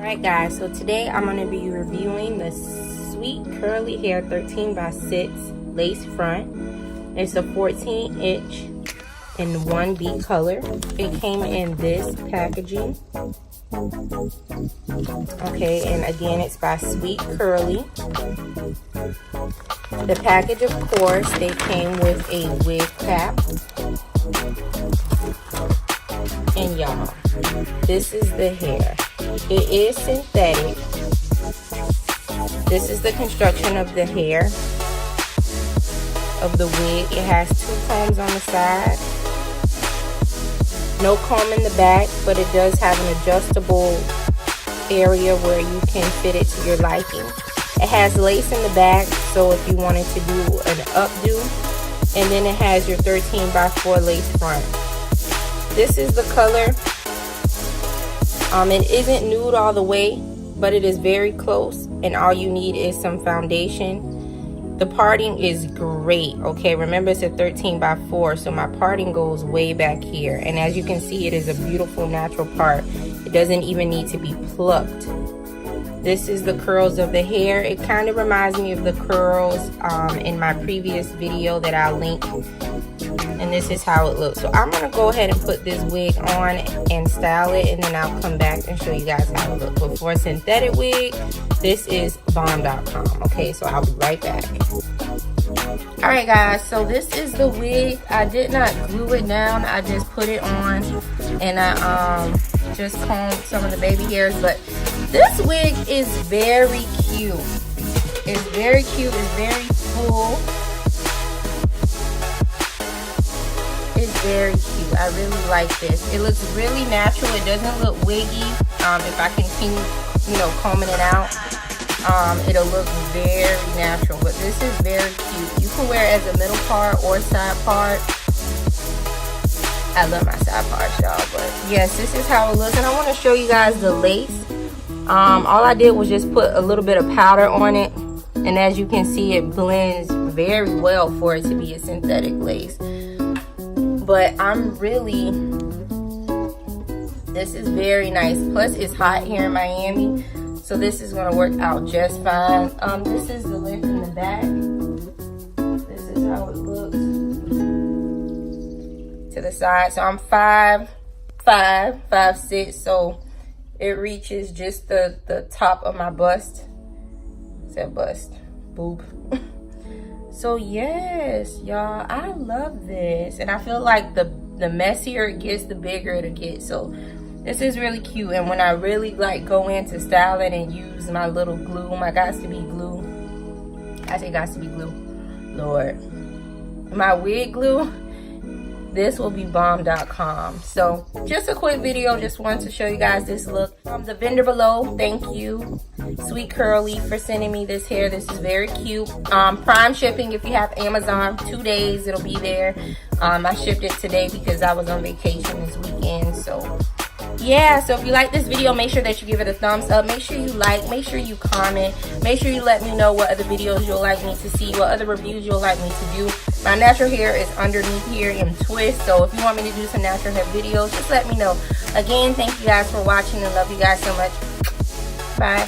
Alright guys, so today I'm going to be reviewing the SwetCurly Hair 13 by 6 lace front. It's a 14-inch in 1B color. It came in this packaging. Okay, and again, it's by SwetCurly. The package, of course, they came with a wig cap. And y'all, this is the hair. It is synthetic. This is the construction of the hair of the wig. It has 2 combs on the side. No comb in the back, but it does have an adjustable area where you can fit it to your liking. It has lace in the back, so if you wanted to do an updo. And then it has your 13 by 4 lace front. This is the color. It isn't nude all the way, but it is very close, and all you need is some foundation. The parting is great. Okay, remember it's a 13 by 4, so my parting goes way back here, and as you can see, it is a beautiful natural part. It doesn't even need to be plucked. This is the curls of the hair. It kind of reminds me of the curls in my previous video that I'll link. And this is how it looks. So I'm going to go ahead and put this wig on and style it, and then I'll come back and show you guys how it looks. But for a synthetic wig, this is bomb.com. Okay, so I'll be right back. Alright guys, so this is the wig. I did not glue it down. I just put it on, and I just combed some of the baby hairs. But this wig is very cute. It's very cute. It's very full. It's very cute. I really like this. It looks really natural. It doesn't look wiggy. If I continue, combing it out, it'll look very natural. But this is very cute. You can wear it as a middle part or side part. I love my side parts, y'all. But yes, this is how it looks. And I want to show you guys the lace. All I did was just put a little bit of powder on it. And as you can see, it blends very well for it to be a synthetic lace. But this is very nice. Plus, it's hot here in Miami, so this is going to work out just fine. This is the length in the back. This is how it looks to the side. So I'm 5'5", 5'6", so it reaches just the top of my bust. Is that bust? Boob. So yes, y'all, I love this, and I feel like the messier it gets, the bigger it'll get. So this is really cute. And when I really go into styling and use my little glue, my got to be glue. I say got to be glue, Lord. My wig glue. This will be bomb.com. So just a quick video, just wanted to show you guys this look. The vendor below, thank you SwetCurly for sending me this hair. This is very cute. Prime shipping if you have Amazon, 2 days it'll be there. I shipped it today because I was on vacation this weekend. So yeah, so if you like this video, make sure that you give it a thumbs up. Make sure you like, make sure you comment, make sure you let me know what other videos you'll like me to see, what other reviews you'll like me to do. My natural hair is underneath here in twist, so if you want me to do some natural hair videos, just let me know. Again, thank you guys for watching and love you guys so much. Bye.